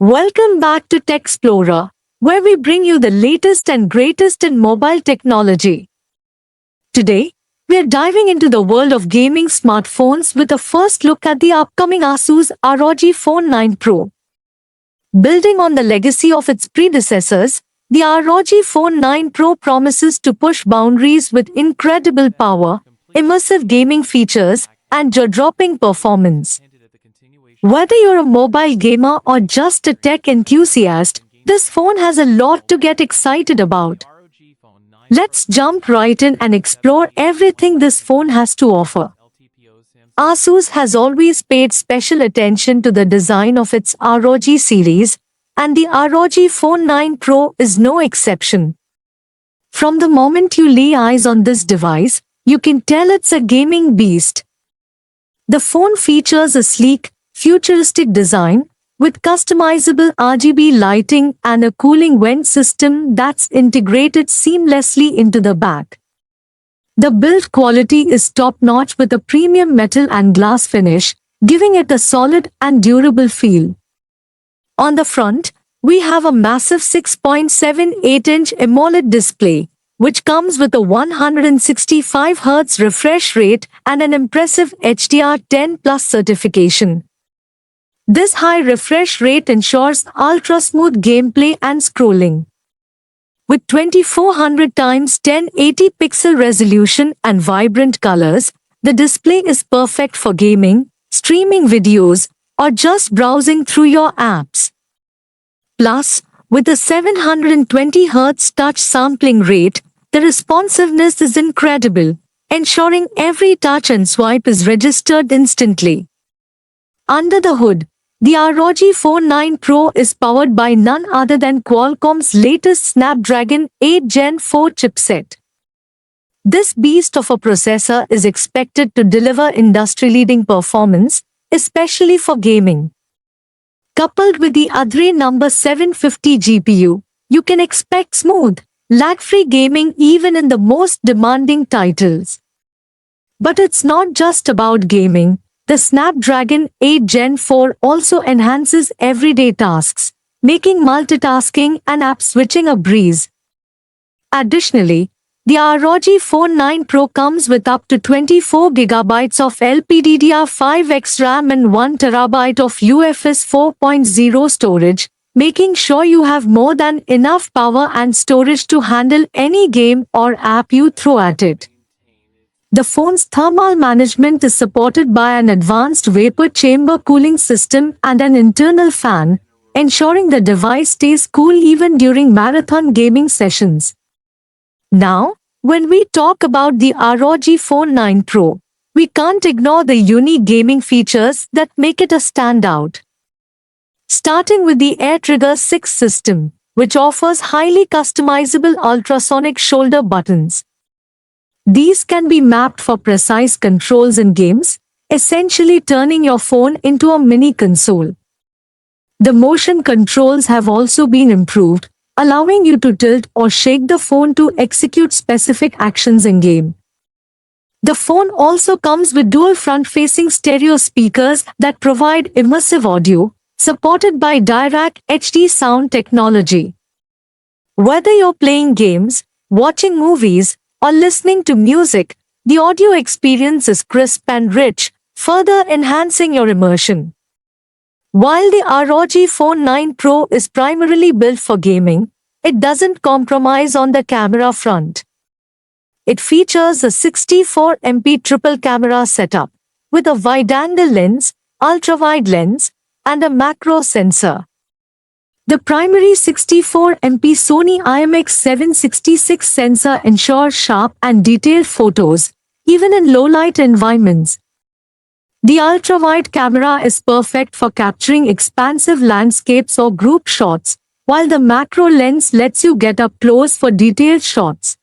Welcome back to Xplorer, where we bring you the latest and greatest in mobile technology. Today, we are diving into the world of gaming smartphones with a first look at the upcoming Asus ROG Phone 9 Pro. Building on the legacy of its predecessors, the ROG Phone 9 Pro promises to push boundaries with incredible power, immersive gaming features, and jaw-dropping performance. Whether you're a mobile gamer or just a tech enthusiast, this phone has a lot to get excited about. Let's jump right in and explore everything this phone has to offer. Asus has always paid special attention to the design of its ROG series, and the ROG Phone 9 Pro is no exception. From the moment you lay eyes on this device, you can tell it's a gaming beast. The phone features a sleek, futuristic design, with customizable RGB lighting and a cooling vent system that's integrated seamlessly into the back. The build quality is top-notch with a premium metal and glass finish, giving it a solid and durable feel. On the front, we have a massive 6.78-inch AMOLED display, which comes with a 165Hz refresh rate and an impressive HDR10+ certification. This high refresh rate ensures ultra-smooth gameplay and scrolling. With 2400x1080 pixel resolution and vibrant colors, the display is perfect for gaming, streaming videos, or just browsing through your apps. Plus, with a 720Hz touch sampling rate, the responsiveness is incredible, ensuring every touch and swipe is registered instantly. Under the hood, the ROG Phone 9 Pro is powered by none other than Qualcomm's latest Snapdragon 8 Gen 4 chipset. This beast of a processor is expected to deliver industry-leading performance, especially for gaming. Coupled with the Adreno 750 GPU, you can expect smooth, lag-free gaming even in the most demanding titles. But it's not just about gaming. The Snapdragon 8 Gen 4 also enhances everyday tasks, making multitasking and app switching a breeze. Additionally, the ROG Phone 9 Pro comes with up to 24GB of LPDDR5X RAM and 1TB of UFS 4.0 storage, making sure you have more than enough power and storage to handle any game or app you throw at it. The phone's thermal management is supported by an advanced vapor chamber cooling system and an internal fan, ensuring the device stays cool even during marathon gaming sessions. Now, when we talk about the ROG Phone 9 Pro, we can't ignore the unique gaming features that make it a standout. Starting with the AirTrigger 6 system, which offers highly customizable ultrasonic shoulder buttons. These can be mapped for precise controls in games, essentially turning your phone into a mini console. The motion controls have also been improved, allowing you to tilt or shake the phone to execute specific actions in-game. The phone also comes with dual front-facing stereo speakers that provide immersive audio, supported by Dirac HD sound technology. Whether you're playing games, watching movies, or listening to music, the audio experience is crisp and rich, further enhancing your immersion. While the ROG Phone 9 Pro is primarily built for gaming, it doesn't compromise on the camera front. It features a 64MP triple camera setup, with a wide-angle lens, ultra-wide lens, and a macro sensor. The primary 64MP Sony IMX766 sensor ensures sharp and detailed photos, even in low-light environments. The ultra-wide camera is perfect for capturing expansive landscapes or group shots, while the macro lens lets you get up close for detailed shots.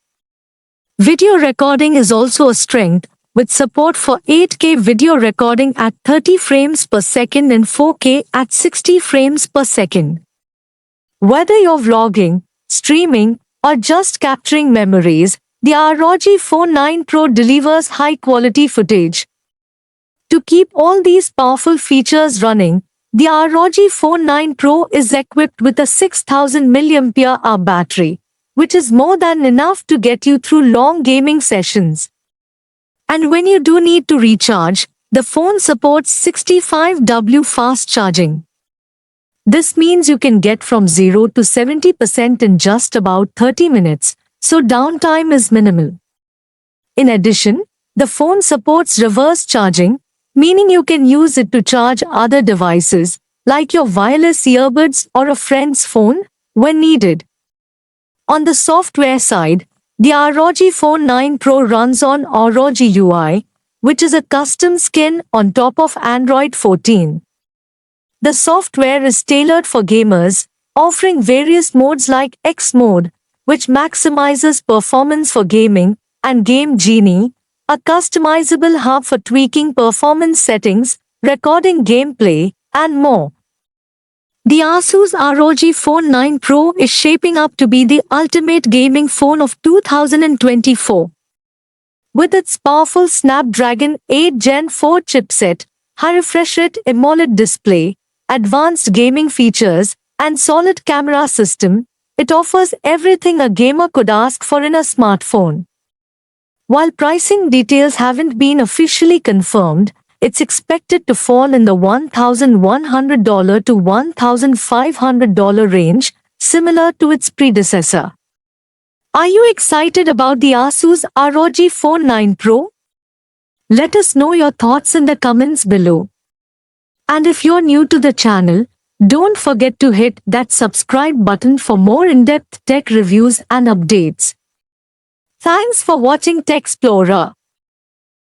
Video recording is also a strength, with support for 8K video recording at 30 frames per second and 4K at 60 frames per second. Whether you're vlogging, streaming, or just capturing memories, the ROG Phone 9 Pro delivers high-quality footage. To keep all these powerful features running, The ROG Phone 9 Pro is equipped with a 6000 mAh battery, which is more than enough to get you through long gaming sessions. And when you do need to recharge, the phone supports 65W fast charging. This means you can get from 0 to 70% in just about 30 minutes, so downtime is minimal. In addition, the phone supports reverse charging, meaning you can use it to charge other devices, like your wireless earbuds or a friend's phone, when needed. On the software side, the ROG Phone 9 Pro runs on ROG UI, which is a custom skin on top of Android 14. The software is tailored for gamers, offering various modes like X mode, which maximizes performance for gaming, and Game Genie, a customizable hub for tweaking performance settings, recording gameplay, and more. The Asus ROG Phone 9 Pro is shaping up to be the ultimate gaming phone of 2024. With its powerful Snapdragon 8 Gen 4 chipset, high refresh rate AMOLED display, advanced gaming features, and solid camera system, it offers everything a gamer could ask for in a smartphone. While pricing details haven't been officially confirmed, it's expected to fall in the $1,100 to $1,500 range, similar to its predecessor. Are you excited about the Asus ROG Phone 9 Pro? Let us know your thoughts in the comments below. And if you're new to the channel, don't forget to hit that subscribe button for more in-depth tech reviews and updates. Thanks for watching Xplorer.